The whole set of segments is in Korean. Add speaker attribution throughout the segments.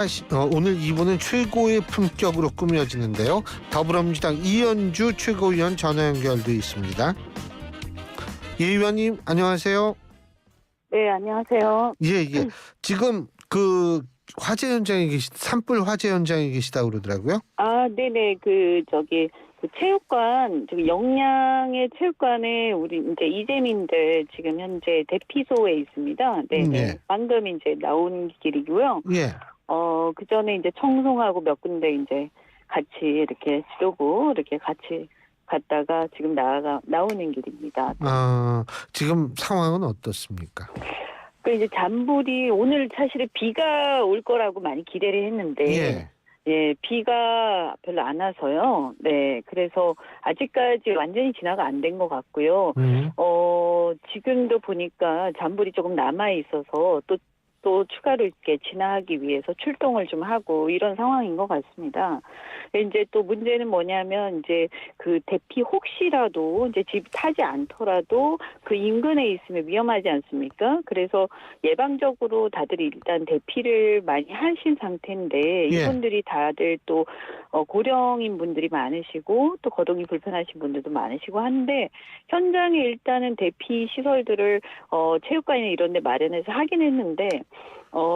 Speaker 1: 오늘 2부는 최고의 품격으로 꾸며지는데요. 더불어민주당 이현주 최고위원 전화 연결도 있습니다. 예, 의원님 안녕하세요.
Speaker 2: 네, 안녕하세요.
Speaker 1: 예. 지금 그 화재 현장에 산불 화재 현장에 계시다고 그러더라고요.
Speaker 2: 아, 네네. 그 체육관, 영양의 체육관에 우리 이제 이재민들 지금 현재 대피소에 있습니다. 네네.
Speaker 1: 예.
Speaker 2: 방금 이제 나온 길이고요.
Speaker 1: 예.
Speaker 2: 그 전에 이제 청송하고 몇 군데 이제 같이 이렇게 쏘고 이렇게 같이 갔다가 지금 나오는 길입니다.
Speaker 1: 지금 상황은 어떻습니까?
Speaker 2: 그 이제 잔불이 오늘 사실은 비가 올 거라고 많이 기대를 했는데. 예, 비가 별로 안 와서요. 네, 그래서 아직까지 완전히 진화가 안 된 것 같고요. 지금도 보니까 잔불이 조금 남아 있어서 또 추가로 이렇게 진화하기 위해서 출동을 좀 하고 이런 상황인 것 같습니다. 이제 또 문제는 뭐냐면 이제 그 대피 혹시라도 이제 집 타지 않더라도 그 인근에 있으면 위험하지 않습니까? 그래서 예방적으로 다들 일단 대피를 많이 하신 상태인데 이분들이 다들 또 고령인 분들이 많으시고 또 거동이 불편하신 분들도 많으시고 한데 현장에 일단은 대피 시설들을 체육관이나 이런 데 마련해서 하긴 했는데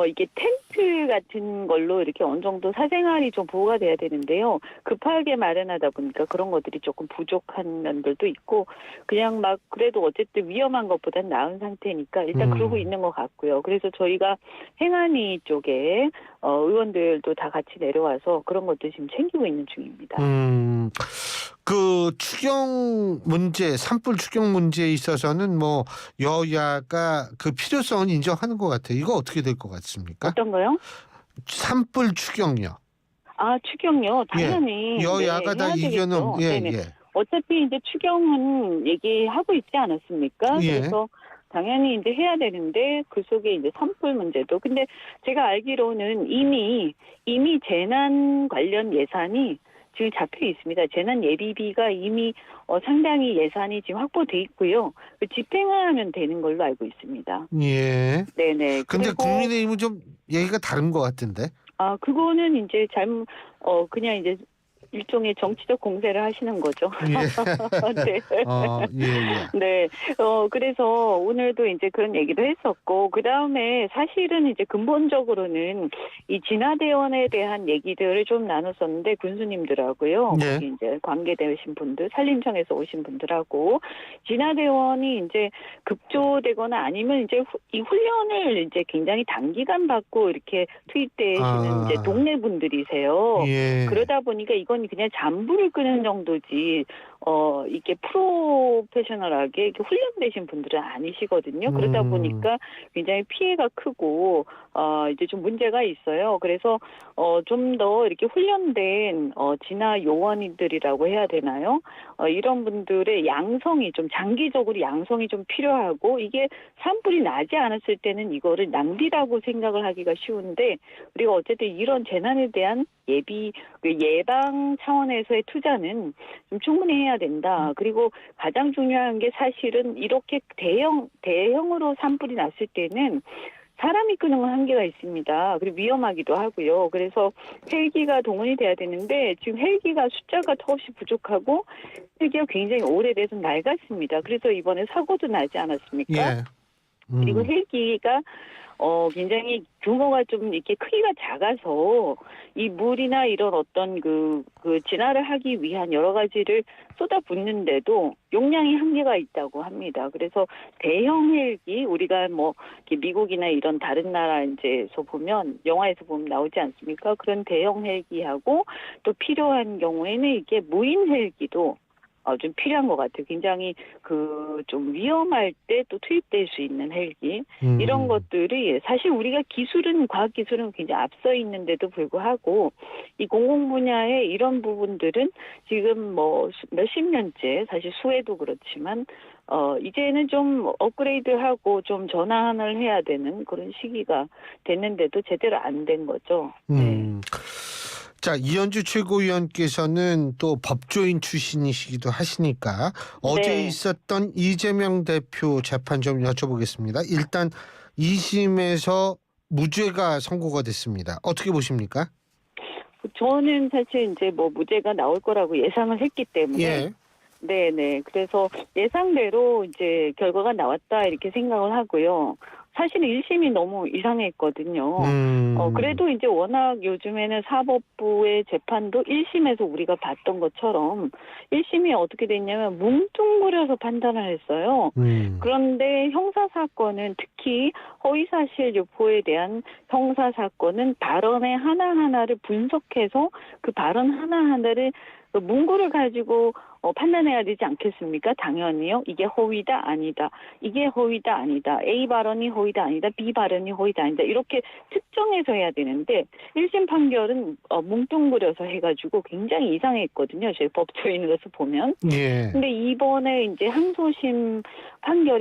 Speaker 2: 이게 텐트 같은 걸로 이렇게 어느 정도 사생활이 좀 보호가 돼야 되는데요. 급하게 마련하다 보니까 그런 것들이 조금 부족한 면들도 있고 그냥 막 그래도 어쨌든 위험한 것보단 나은 상태니까 일단 그러고 있는 것 같고요. 그래서 저희가 행안위 쪽에 의원들도 다 같이 내려와서 그런 것도 지금 챙기고 있는 중입니다.
Speaker 1: 그 추경 문제, 산불 추경 문제에 있어서는 뭐 여야가 그 필요성은 인정하는 것 같아요. 이거 어떻게 될 것 같습니까?
Speaker 2: 어떤 거요?
Speaker 1: 산불 추경요.
Speaker 2: 아, 추경요. 당연히
Speaker 1: 여야가 다 이견은
Speaker 2: 어차피 이제 추경은 얘기하고 있지 않았습니까? 그래서 당연히 이제 해야 되는데 그 속에 이제 산불 문제도. 근데 제가 알기로는 이미 재난 관련 예산이 지금 잡혀 있습니다. 재난 예비비가 이미 상당히 예산이 지금 확보돼 있고요. 집행하면 되는 걸로 알고 있습니다.
Speaker 1: 예.
Speaker 2: 네네.
Speaker 1: 근데 국민의힘은 좀 얘기가 다른 것 같은데.
Speaker 2: 그거는 이제 그냥 이제 일종의 정치적 공세를 하시는 거죠. 네. 네. 그래서 오늘도 이제 그런 얘기도 했었고, 그 다음에 사실은 이제 근본적으로는 이 진화대원에 대한 얘기들을 좀 나눴었는데, 군수님들하고요. 거기 이제 관계되신 분들, 산림청에서 오신 분들하고, 진화대원이 이제 급조되거나 아니면 이제 이 훈련을 이제 굉장히 단기간 받고 이렇게 투입되시는 이제 동네 분들이세요. 그러다 보니까 이건 그냥 잔불을 끄는 정도지 이게 프로페셔널하게 이렇게 훈련되신 분들은 아니시거든요. 그러다 보니까 굉장히 피해가 크고 이제 좀 문제가 있어요. 그래서 좀 더 이렇게 훈련된 진화 요원들이라고 해야 되나요? 이런 분들의 양성이 좀 장기적으로 양성이 좀 필요하고 이게 산불이 나지 않았을 때는 이거를 낭비라고 생각을 하기가 쉬운데 우리가 어쨌든 이런 재난에 대한 예방 차원에서의 투자는 좀 충분히 해야 된다. 그리고 가장 중요한 게 사실은 이렇게 대형으로 산불이 났을 때는 사람이 끄는 건 한계가 있습니다. 그리고 위험하기도 하고요. 그래서 헬기가 동원이 돼야 되는데 지금 헬기가 숫자가 더없이 부족하고 헬기가 굉장히 오래돼서 낡았습니다. 그래서 이번에 사고도 나지 않았습니까? 그리고 헬기가 굉장히 규모가 좀 이렇게 크기가 작아서 이 물이나 이런 어떤 그 진화를 하기 위한 여러 가지를 쏟아붓는데도 용량이 한계가 있다고 합니다. 그래서 대형 헬기 우리가 뭐 미국이나 이런 다른 나라 이제서 보면 영화에서 보면 나오지 않습니까? 그런 대형 헬기하고 또 필요한 경우에는 이게 무인 헬기도 좀 필요한 것 같아요. 굉장히 좀 위험할 때 또 투입될 수 있는 헬기 이런 것들이 사실 우리가 과학 기술은 굉장히 앞서 있는데도 불구하고 이 공공 분야의 이런 부분들은 지금 뭐 몇십 년째 사실 수해도 그렇지만 이제는 좀 업그레이드하고 좀 전환을 해야 되는 그런 시기가 됐는데도 제대로 안 된 거죠.
Speaker 1: 자, 이현주 최고위원께서는 또 법조인 출신이시기도 하시니까 어제 있었던 이재명 대표 재판 좀 여쭤보겠습니다. 일단 2심에서 무죄가 선고가 됐습니다. 어떻게 보십니까?
Speaker 2: 저는 사실 이제 뭐 무죄가 나올 거라고 예상을 했기 때문에
Speaker 1: 예.
Speaker 2: 네네. 그래서 예상대로 이제 결과가 나왔다 이렇게 생각을 하고요. 사실은 1심이 너무 이상했거든요. 그래도 이제 워낙 요즘에는 사법부의 재판도 1심에서 우리가 봤던 것처럼 1심이 어떻게 됐냐면 뭉뚱그려서 판단을 했어요. 그런데 형사사건은 특히 허위사실 유포에 대한 형사사건은 발언의 하나하나를 분석해서 그 발언 하나하나를 문구를 가지고 판단해야 되지 않겠습니까? 당연히요. 이게 허위다 아니다. 이게 허위다 아니다. A 발언이 허위다 아니다. B 발언이 허위다 아니다. 이렇게 특정해서 해야 되는데 1심 판결은 뭉뚱그려서 해가지고 굉장히 이상했거든요. 저희 법조인으로서 보면.
Speaker 1: 예.
Speaker 2: 근데 이번에 이제 항소심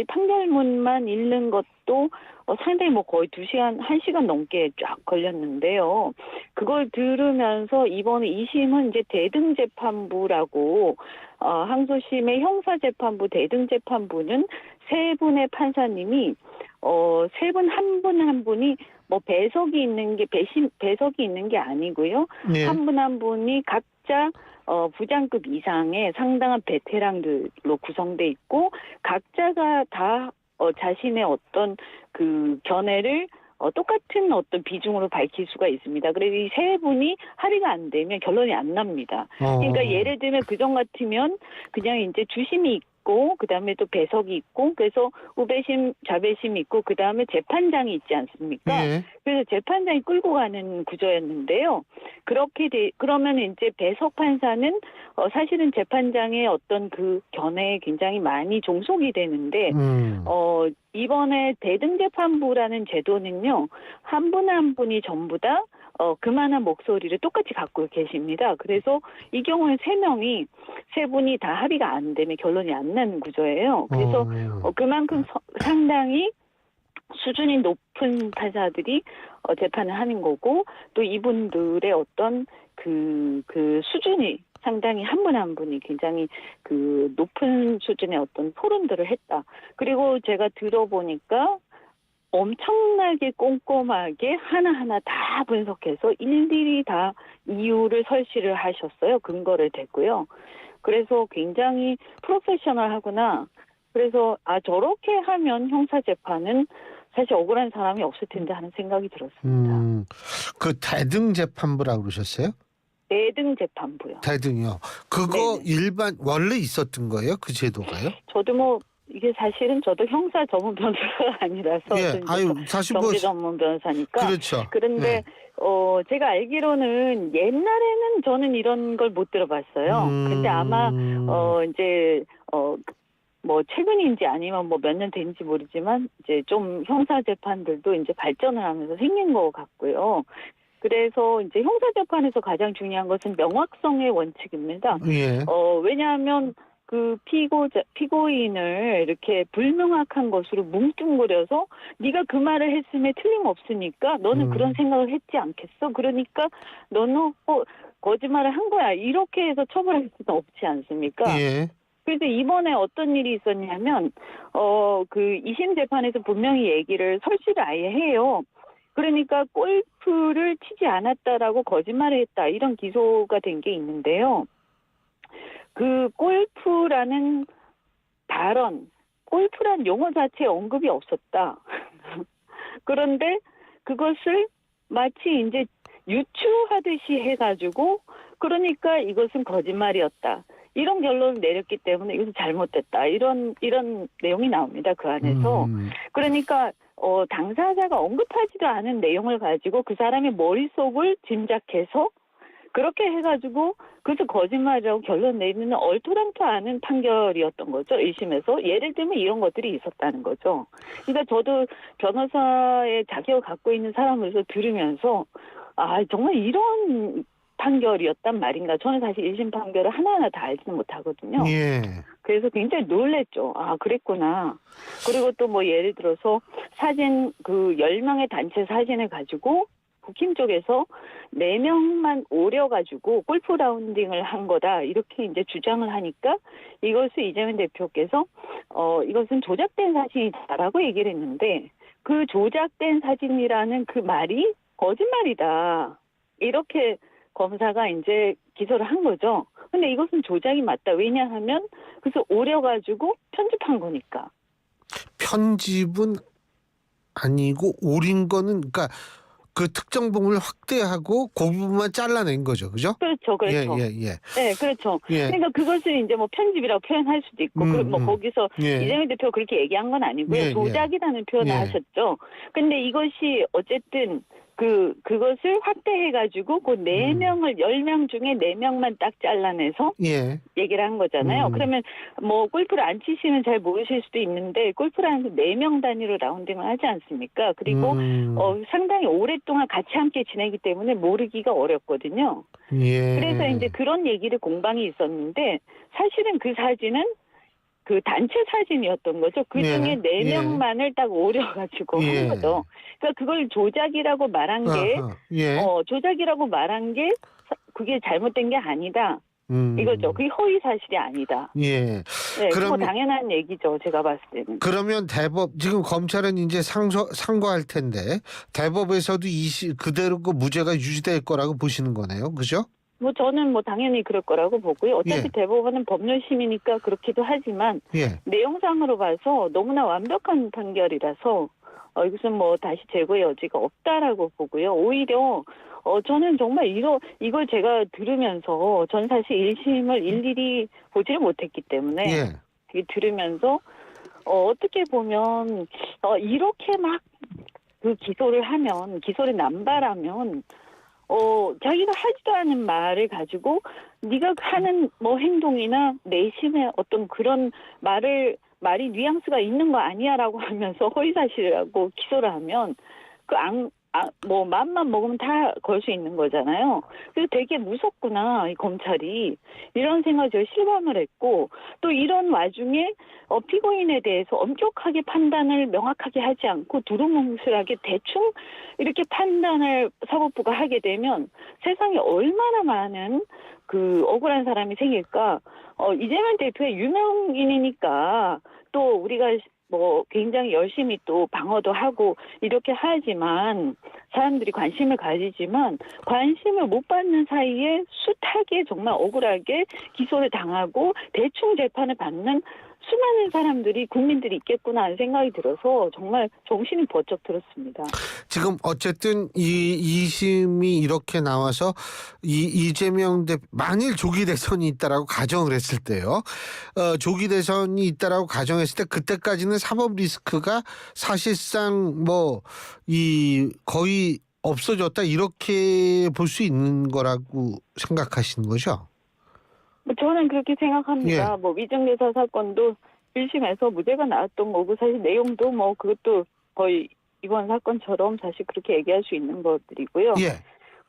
Speaker 2: 판결문만 읽는 것도 상당히 뭐 거의 2시간, 1시간 넘게 쫙 걸렸는데요. 그걸 들으면서 이번에 2심은 이제 대등재판부라고 항소심의 형사재판부 대등재판부는 세 분의 판사님이 세 분 한 분 한 분이 뭐 배석이 있는 게 아니고요.
Speaker 1: 예.
Speaker 2: 한 분 한 분이 각자 부장급 이상의 상당한 베테랑들로 구성돼 있고 각자가 다 자신의 어떤 그 견해를 똑같은 어떤 비중으로 밝힐 수가 있습니다. 그래서 이 세 분이 합의가 안 되면 결론이 안 납니다. 그러니까 예를 들면 그전 같으면 그냥 이제 주심이 있고 그다음에 또 배석이 있고 그래서 우배심, 자배심이 있고 그다음에 재판장이 있지 않습니까?
Speaker 1: 예.
Speaker 2: 그래서 재판장이 끌고 가는 구조였는데요. 그러면 이제 배석 판사는 사실은 재판장의 어떤 그 견해에 굉장히 많이 종속이 되는데 이번에 대등재판부라는 제도는요. 한 분 한 분이 전부 다 그만한 목소리를 똑같이 갖고 계십니다. 그래서 이 경우에 세 분이 다 합의가 안 되면 결론이 안 나는 구조예요. 그래서 그만큼 상당히 수준이 높은 판사들이 재판을 하는 거고 또 이분들의 어떤 그 수준이 상당히 한 분 한 분이 굉장히 그 높은 수준의 어떤 토론들을 했다. 그리고 제가 들어보니까 엄청나게 꼼꼼하게 하나하나 다 분석해서 일일이 다 이유를 설치를 하셨어요. 근거를 댔고요. 그래서 굉장히 프로페셔널하구나. 그래서 저렇게 하면 형사재판은 사실 억울한 사람이 없을 텐데 하는 생각이 들었습니다.
Speaker 1: 그 대등재판부라고 그러셨어요?
Speaker 2: 대등재판부요.
Speaker 1: 대등이요. 그거
Speaker 2: 네네.
Speaker 1: 원래 있었던 거예요? 그 제도가요?
Speaker 2: 저도 뭐 이게 사실은 저도 형사 전문 변호사가 아니라서
Speaker 1: 예. 사실
Speaker 2: 경제 전문 변호사니까
Speaker 1: 그렇죠.
Speaker 2: 그런데
Speaker 1: 예.
Speaker 2: 제가 알기로는 옛날에는 저는 이런 걸 못 들어봤어요. 근데 아마 이제 뭐 최근인지 아니면 뭐 몇 년 된지 모르지만 이제 좀 형사 재판들도 이제 발전을 하면서 생긴 것 같고요. 그래서 이제 형사 재판에서 가장 중요한 것은 명확성의 원칙입니다.
Speaker 1: 예.
Speaker 2: 왜냐하면 그 피고인을 이렇게 불명확한 것으로 뭉뚱그려서 네가 그 말을 했음에 틀림없으니까 너는 그런 생각을 했지 않겠어? 그러니까 너는 거짓말을 한 거야. 이렇게 해서 처벌할 수는 없지 않습니까?
Speaker 1: 예.
Speaker 2: 그래서 이번에 어떤 일이 있었냐면 그 2심 재판에서 분명히 얘기를 설치를 아예 해요. 그러니까 골프를 치지 않았다라고 거짓말을 했다. 이런 기소가 된 게 있는데요. 그 골프라는 골프란 용어 자체에 언급이 없었다. 그런데 그것을 마치 이제 유추하듯이 해가지고 그러니까 이것은 거짓말이었다. 이런 결론을 내렸기 때문에 이것은 잘못됐다. 이런 내용이 나옵니다. 그 안에서. 그러니까 당사자가 언급하지도 않은 내용을 가지고 그 사람의 머릿속을 짐작해서 그렇게 해가지고 그것을 거짓말이라고 결론 내리는 얼토당토 않은 판결이었던 거죠. 1심에서. 예를 들면 이런 것들이 있었다는 거죠. 그러니까 저도 변호사의 자격을 갖고 있는 사람으로서 들으면서 정말 이런 판결이었단 말인가. 저는 사실 1심 판결을 하나하나 다 알지는 못하거든요.
Speaker 1: 예.
Speaker 2: 그래서 굉장히 놀랬죠. 그랬구나. 그리고 또 뭐 예를 들어서 사진 10명의 단체 사진을 가지고 국힘 쪽에서 4명만 오려가지고 골프 라운딩을 한 거다. 이렇게 이제 주장을 하니까 이것을 이재명 대표께서 이것은 조작된 사진이다라고 얘기를 했는데 그 조작된 사진이라는 그 말이 거짓말이다. 이렇게 검사가 이제 기소를 한 거죠. 근데 이것은 조작이 맞다. 왜냐하면 그래서 오려가지고 편집한 거니까.
Speaker 1: 편집은 아니고 오린 거는 그러니까 그 특정 부분을 확대하고 그 부분만 잘라낸 거죠, 그죠?
Speaker 2: 그렇죠, 그렇죠.
Speaker 1: 예.
Speaker 2: 네, 그렇죠.
Speaker 1: 예.
Speaker 2: 그러니까 그것을 이제 뭐 편집이라고 표현할 수도 있고, 그리고 뭐 거기서
Speaker 1: 예.
Speaker 2: 이재명 대표가 그렇게 얘기한 건 아니고요.
Speaker 1: 예, 예.
Speaker 2: 조작이라는 표현을
Speaker 1: 예.
Speaker 2: 하셨죠. 근데 이것이 어쨌든 그것을 확대해가지고 그 4명을 10명 중에 4명만 딱 잘라내서
Speaker 1: 예.
Speaker 2: 얘기를 한 거잖아요. 그러면 뭐 골프를 안 치시면 잘 모르실 수도 있는데 골프라는 게 4명 단위로 라운딩을 하지 않습니까? 그리고 상당히 오랫동안 같이 함께 지내기 때문에 모르기가 어렵거든요.
Speaker 1: 예.
Speaker 2: 그래서 이제 그런 얘기를 공방이 있었는데 사실은 그 사진은 그 단체 사진이었던 거죠. 그 중에
Speaker 1: 예.
Speaker 2: 4명만을 딱 오려가지고
Speaker 1: 예.
Speaker 2: 한 거죠. 그러니까 그걸 조작이라고 말한 게,
Speaker 1: 예.
Speaker 2: 조작이라고 말한 게 그게 잘못된 게 아니다. 이거죠. 그게 허위 사실이 아니다.
Speaker 1: 예.
Speaker 2: 네, 그거
Speaker 1: 그러면
Speaker 2: 당연한 얘기죠. 제가 봤을 때는.
Speaker 1: 그러면 대법 지금 검찰은 이제 상고할 텐데 대법에서도 그대로 그 무죄가 유지될 거라고 보시는 거네요, 그죠?
Speaker 2: 뭐 저는 뭐 당연히 그럴 거라고 보고요. 어차피
Speaker 1: 예.
Speaker 2: 대법원은 법률심이니까 그렇기도 하지만
Speaker 1: 예.
Speaker 2: 내용상으로 봐서 너무나 완벽한 판결이라서 이것은 뭐 다시 재고의 여지가 없다라고 보고요. 오히려 저는 정말 이걸 제가 들으면서 전 사실 1심을 일일이 보지를 못했기 때문에
Speaker 1: 예.
Speaker 2: 들으면서 어떻게 보면 이렇게 막 그 기소를 남발하면 자기가 하지도 않은 말을 가지고 네가 하는 뭐 행동이나 내심의 어떤 그런 말이 뉘앙스가 있는 거 아니야라고 하면서 허위사실이라고 기소를 하면 뭐 맘만 먹으면 다 걸 수 있는 거잖아요. 그래서 되게 무섭구나 이 검찰이 이런 생각을 제가 실감을 했고 또 이런 와중에 피고인에 대해서 엄격하게 판단을 명확하게 하지 않고 두루뭉술하게 대충 이렇게 판단을 사법부가 하게 되면 세상에 얼마나 많은 그 억울한 사람이 생길까. 이재명 대표의 유명인이니까 또 우리가 뭐 굉장히 열심히 또 방어도 하고 이렇게 하지만 사람들이 관심을 가지지만 관심을 못 받는 사이에 숱하게 정말 억울하게 기소를 당하고 대충 재판을 받는 수많은 사람들이 국민들이 있겠구나 하는 생각이 들어서 정말 정신이 번쩍 들었습니다.
Speaker 1: 지금 어쨌든 이 2심이 이렇게 나와서 이재명 대표 만일 조기 대선이 있다라고 가정을 했을 때요. 조기 대선이 있다라고 가정했을 때 그때까지는 사법 리스크가 사실상 뭐 거의 없어졌다 이렇게 볼 수 있는 거라고 생각하시는 거죠?
Speaker 2: 저는 그렇게 생각합니다.
Speaker 1: 예.
Speaker 2: 뭐 위증교사 사건도 1심에서 무죄가 나왔던 거고 사실 내용도 뭐 그것도 거의 이번 사건처럼 사실 그렇게 얘기할 수 있는 것들이고요.
Speaker 1: 예.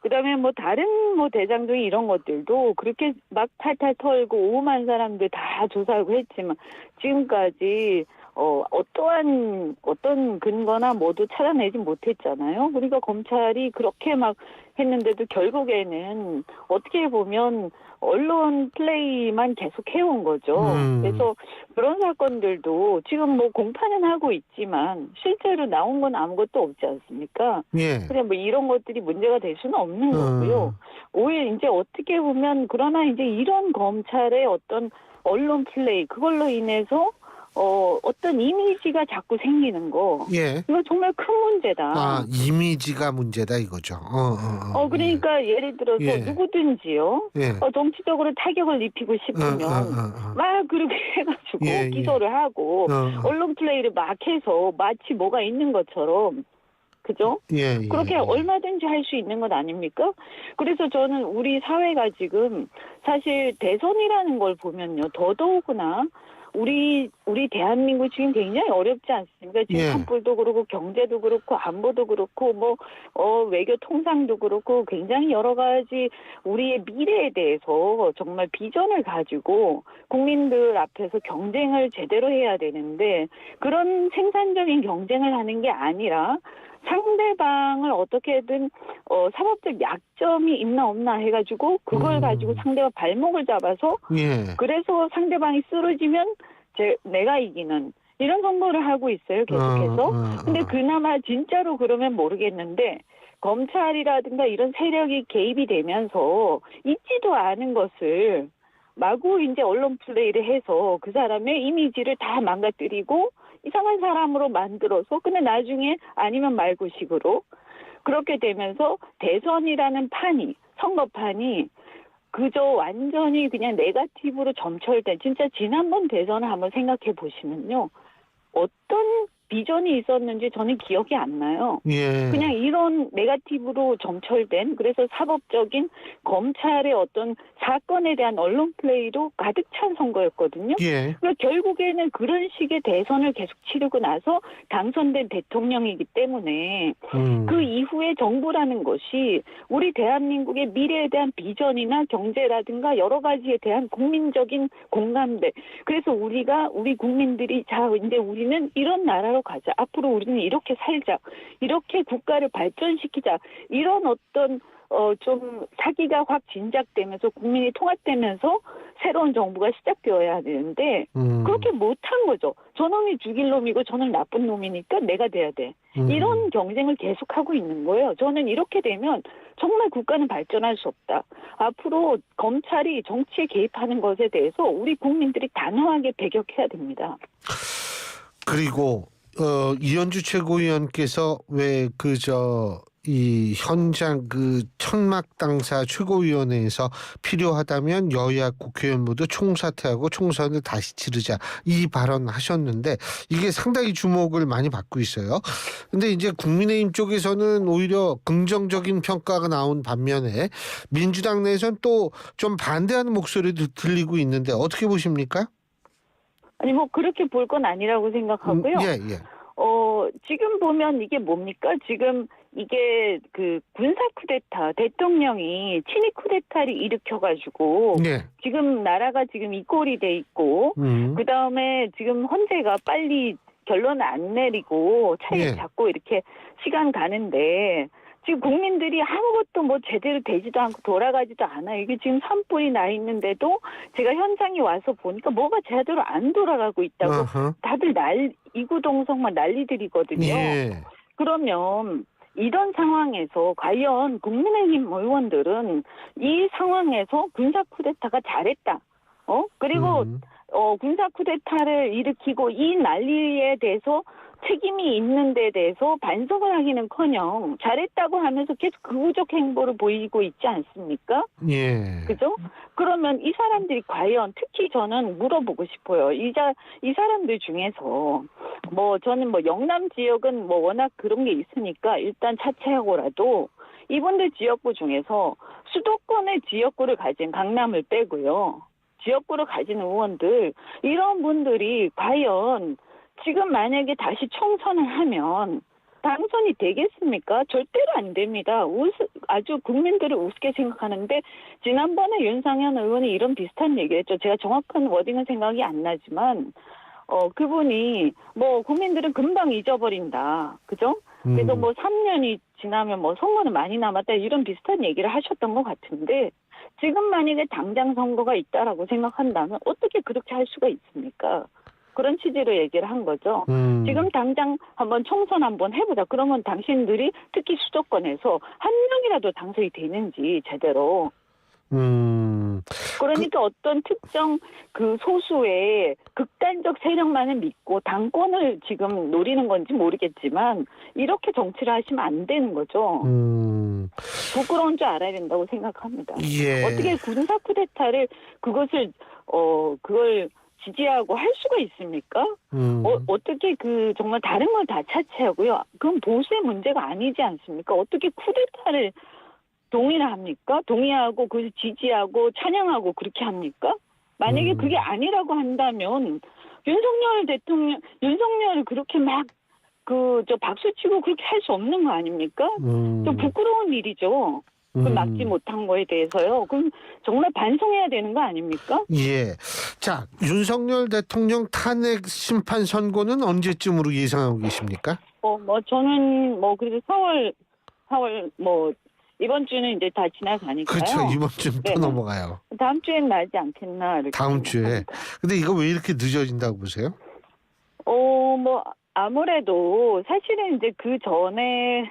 Speaker 2: 그다음에 뭐 다른 뭐 대장동 이런 것들도 그렇게 막 탈탈 털고 5만 사람들 다 조사하고 했지만 지금까지 어떤 근거나 뭐도 찾아내지 못했잖아요. 그러니까 검찰이 그렇게 막 했는데도 결국에는 어떻게 보면 언론 플레이만 계속 해온 거죠. 그래서 그런 사건들도 지금 뭐 공판은 하고 있지만 실제로 나온 건 아무것도 없지 않습니까?
Speaker 1: 예.
Speaker 2: 그냥 뭐 이런 것들이 문제가 될 수는 없는 거고요. 오히려 이제 어떻게 보면 그러나 이제 이런 검찰의 어떤 언론 플레이 그걸로 인해서 어떤 이미지가 자꾸 생기는 거.
Speaker 1: 예.
Speaker 2: 이거 정말 큰 문제다.
Speaker 1: 이미지가 문제다 이거죠.
Speaker 2: 그러니까 예를 들어서
Speaker 1: 예.
Speaker 2: 누구든지요.
Speaker 1: 예.
Speaker 2: 정치적으로 타격을 입히고 싶으면 막 그렇게 해가지고
Speaker 1: 예.
Speaker 2: 기소를 하고 언론 플레이를 막 해서 마치 뭐가 있는 것처럼. 그죠?
Speaker 1: 예.
Speaker 2: 그렇게 얼마든지 할 수 있는 것 아닙니까? 그래서 저는 우리 사회가 지금 사실 대선이라는 걸 보면요. 더더욱이나 우리 대한민국 지금 굉장히 어렵지 않습니까? 지금
Speaker 1: 예.
Speaker 2: 산불도 그렇고 경제도 그렇고 안보도 그렇고 뭐 외교 통상도 그렇고 굉장히 여러 가지 우리의 미래에 대해서 정말 비전을 가지고 국민들 앞에서 경쟁을 제대로 해야 되는데 그런 생산적인 경쟁을 하는 게 아니라 상대방을 어떻게든 사법적 약점이 있나 없나 해가지고 그걸 가지고 상대방 발목을 잡아서
Speaker 1: 예.
Speaker 2: 그래서 상대방이 쓰러지면 내가 이기는 이런 선거를 하고 있어요, 계속해서. 근데 그나마 진짜로 그러면 모르겠는데 검찰이라든가 이런 세력이 개입이 되면서 있지도 않은 것을 마구 이제 언론 플레이를 해서 그 사람의 이미지를 다 망가뜨리고 이상한 사람으로 만들어서 근데 나중에 아니면 말고식으로 그렇게 되면서 대선이라는 판이 선거판이 그저 완전히 그냥 네거티브로 점철된 진짜 지난번 대선을 한번 생각해 보시면요. 어떤 비전이 있었는지 저는 기억이 안 나요.
Speaker 1: 예.
Speaker 2: 그냥 이런 네거티브로 점철된 그래서 사법적인 검찰의 어떤 사건에 대한 언론 플레이로 가득 찬 선거였거든요.
Speaker 1: 예.
Speaker 2: 그러니까 결국에는 그런 식의 대선을 계속 치르고 나서 당선된 대통령이기 때문에 그 이후에 정부라는 것이 우리 대한민국의 미래에 대한 비전이나 경제라든가 여러 가지에 대한 국민적인 공감대. 그래서 우리 국민들이 자 이제 우리는 이런 나라로 가자. 앞으로 우리는 이렇게 살자. 이렇게 국가를 발전시키자. 이런 어떤 좀 사기가 확 진작되면서 국민이 통합되면서 새로운 정부가 시작되어야 되는데 그렇게 못한 거죠. 저놈이 죽일 놈이고 저놈 나쁜 놈이니까 내가 돼야 돼. 이런 경쟁을 계속하고 있는 거예요. 저는 이렇게 되면 정말 국가는 발전할 수 없다. 앞으로 검찰이 정치에 개입하는 것에 대해서 우리 국민들이 단호하게 배격해야 됩니다.
Speaker 1: 그리고 이현주 최고위원께서 왜 이 현장 천막 당사 최고위원회에서 필요하다면 여야 국회의원 모두 총사퇴하고 총선을 다시 치르자 이 발언하셨는데 이게 상당히 주목을 많이 받고 있어요. 근데 이제 국민의힘 쪽에서는 오히려 긍정적인 평가가 나온 반면에 민주당 내에서는 또 좀 반대하는 목소리도 들리고 있는데 어떻게 보십니까?
Speaker 2: 아니 뭐 그렇게 볼 건 아니라고 생각하고요.
Speaker 1: 예.
Speaker 2: 지금 보면 이게 뭡니까? 지금 이게 그 군사 쿠데타 대통령이 친위 쿠데타를 일으켜가지고
Speaker 1: 예.
Speaker 2: 지금 나라가 지금 이 꼴이 돼 있고 그 다음에 지금 헌재가 빨리 결론을 안 내리고 차에
Speaker 1: 예.
Speaker 2: 잡고 이렇게 시간 가는데 지금 국민들이 아무것도 뭐 제대로 되지도 않고 돌아가지도 않아요. 이게 지금 산불이 나 있는데도 제가 현장에 와서 보니까 뭐가 제대로 안 돌아가고 있다고 다들 이구동성만 난리들이거든요.
Speaker 1: 예.
Speaker 2: 그러면 이런 상황에서 과연 국민의힘 의원들은 이 상황에서 군사 쿠데타가 잘했다. 그리고 군사 쿠데타를 일으키고 이 난리에 대해서 책임이 있는 데 대해서 반성을 하기는커녕 잘했다고 하면서 계속 극우적 행보를 보이고 있지 않습니까?
Speaker 1: 예.
Speaker 2: 그죠? 그러면 이 사람들이 과연 특히 저는 물어보고 싶어요. 이 사람들 중에서 저는 영남 지역은 워낙 그런 게 있으니까 일단 차치하고라도 이분들 지역구 중에서 수도권의 지역구를 가진 강남을 빼고요. 지역구를 가진 의원들 이런 분들이 과연 지금 만약에 다시 총선을 하면 당선이 되겠습니까? 절대로 안 됩니다. 아주 국민들을 우습게 생각하는데 지난번에 윤상현 의원이 이런 비슷한 얘기를 했죠. 제가 정확한 워딩은 생각이 안 나지만 그분이 국민들은 금방 잊어버린다. 그죠? 그래서 3년이 지나면 선거는 많이 남았다. 이런 비슷한 얘기를 하셨던 것 같은데 지금 만약에 당장 선거가 있다라고 생각한다면 어떻게 그렇게 할 수가 있습니까? 그런 취지로 얘기를 한 거죠. 지금 당장 한번 총선 한번 해보자. 그러면 당신들이 특히 수도권에서 한 명이라도 당선이 되는지 제대로. 그러니까 어떤 특정 그 소수의 극단적 세력만을 믿고 당권을 지금 노리는 건지 모르겠지만 이렇게 정치를 하시면 안 되는 거죠. 부끄러운 줄 알아야 된다고 생각합니다.
Speaker 1: 예.
Speaker 2: 어떻게 군사 쿠데타를 그걸 지지하고 할 수가 있습니까? 어떻게 정말 다른 걸 다 차치하고요. 그건 보수의 문제가 아니지 않습니까? 어떻게 쿠데타를 동의를 합니까? 동의하고 그것을 지지하고 찬양하고 그렇게 합니까? 만약에 그게 아니라고 한다면 윤석열을 그렇게 막 박수치고 그렇게 할 수 없는 거 아닙니까? 좀 부끄러운 일이죠. 그 막지 못한 거에 대해서요. 그럼 정말 반성해야 되는 거 아닙니까?
Speaker 1: 예. 자, 윤석열 대통령 탄핵 심판 선고는 언제쯤으로 예상하고 계십니까?
Speaker 2: 저는 그래도 4월 이번 주는 이제 다 지나가니까요.
Speaker 1: 그렇죠. 이번 주는 또 넘어가요.
Speaker 2: 다음 주엔 나지 않겠나. 이렇게
Speaker 1: 다음 주에.
Speaker 2: 생각합니다.
Speaker 1: 근데 이거 왜 이렇게 늦어진다고 보세요?
Speaker 2: 뭐 아무래도 사실은 이제 그 전에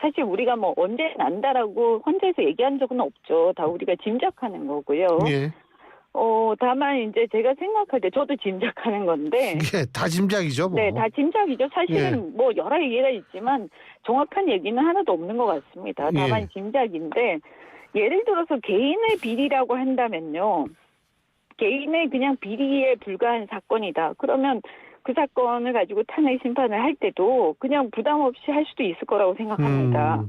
Speaker 2: 사실 우리가 뭐 언제 난다라고 헌재에서 얘기한 적은 없죠. 다 우리가 짐작하는 거고요.
Speaker 1: 예.
Speaker 2: 다만 이제 제가 생각할 때 저도 짐작하는 건데.
Speaker 1: 예, 다 짐작이죠, 뭐.
Speaker 2: 네, 다 짐작이죠. 사실은
Speaker 1: 예.
Speaker 2: 뭐 여러 얘기가 있지만 정확한 얘기는 하나도 없는 것 같습니다. 다만
Speaker 1: 예.
Speaker 2: 짐작인데 예를 들어서 개인의 비리라고 한다면요. 개인의 그냥 비리에 불과한 사건이다. 그러면 그 사건을 가지고 탄핵 심판을 할 때도 그냥 부담 없이 할 수도 있을 거라고 생각합니다.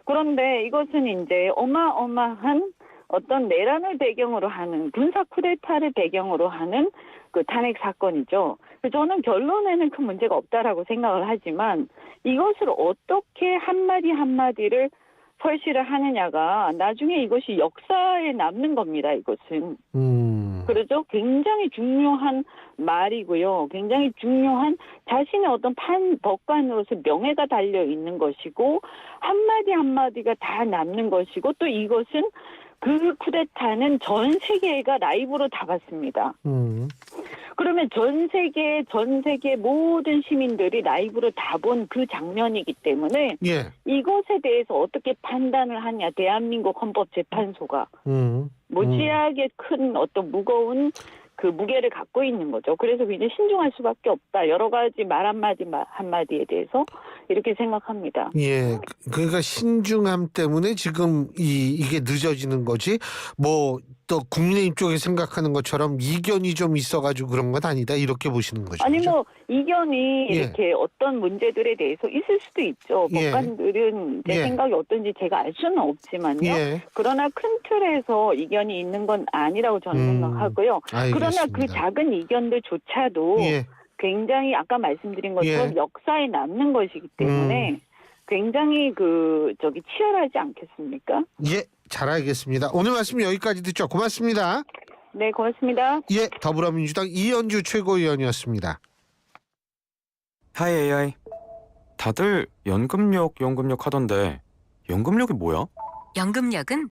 Speaker 2: 그런데 이것은 이제 어마어마한 어떤 내란을 배경으로 하는 군사 쿠데타를 배경으로 하는 그 탄핵 사건이죠. 그래서 저는 결론에는 큰 문제가 없다라고 생각을 하지만 이것을 어떻게 한마디 한마디를 설시를 하느냐가 나중에 이것이 역사에 남는 겁니다. 이것은. 그렇죠? 굉장히 중요한 말이고요. 굉장히 중요한 자신의 어떤 법관으로서 명예가 달려 있는 것이고 한마디 한마디가 다 남는 것이고 또 이것은 그 쿠데타는 전 세계가 라이브로 다 봤습니다. 그러면 전 세계 모든 시민들이 라이브로 다 본 그 장면이기 때문에
Speaker 1: 예.
Speaker 2: 이것에 대해서 어떻게 판단을 하냐 대한민국 헌법재판소가 무지하게 큰 어떤 무거운 그 무게를 갖고 있는 거죠. 그래서 굉장히 신중할 수밖에 없다. 여러 가지 말 한마디에 대해서 이렇게 생각합니다.
Speaker 1: 예, 그러니까 신중함 때문에 지금 이게 늦어지는 거지. 뭐 또 국민의힘 쪽에 생각하는 것처럼 이견이 좀 있어가지고 그런 건 아니다. 이렇게 보시는 거죠.
Speaker 2: 아니
Speaker 1: 그죠?
Speaker 2: 뭐 이견이
Speaker 1: 예.
Speaker 2: 이렇게 어떤 문제들에 대해서 있을 수도 있죠.
Speaker 1: 예.
Speaker 2: 법관들은 제
Speaker 1: 예.
Speaker 2: 생각이 어떤지 제가 알 수는 없지만요.
Speaker 1: 예.
Speaker 2: 그러나 큰 틀에서 이견이 있는 건 아니라고 저는 생각하고요. 그러나
Speaker 1: 알겠습니다.
Speaker 2: 그 작은 이견들조차도
Speaker 1: 예.
Speaker 2: 굉장히 아까 말씀드린 것처럼
Speaker 1: 예.
Speaker 2: 역사에 남는 것이기 때문에 굉장히 치열하지 않겠습니까?
Speaker 1: 예, 잘 알겠습니다. 오늘 말씀 여기까지 듣죠. 고맙습니다.
Speaker 2: 네, 고맙습니다.
Speaker 1: 예, 더불어민주당 이현주 최고위원이었습니다.
Speaker 3: 하이 AI. 다들 연금력 하던데 연금력이 뭐야?
Speaker 4: 연금력은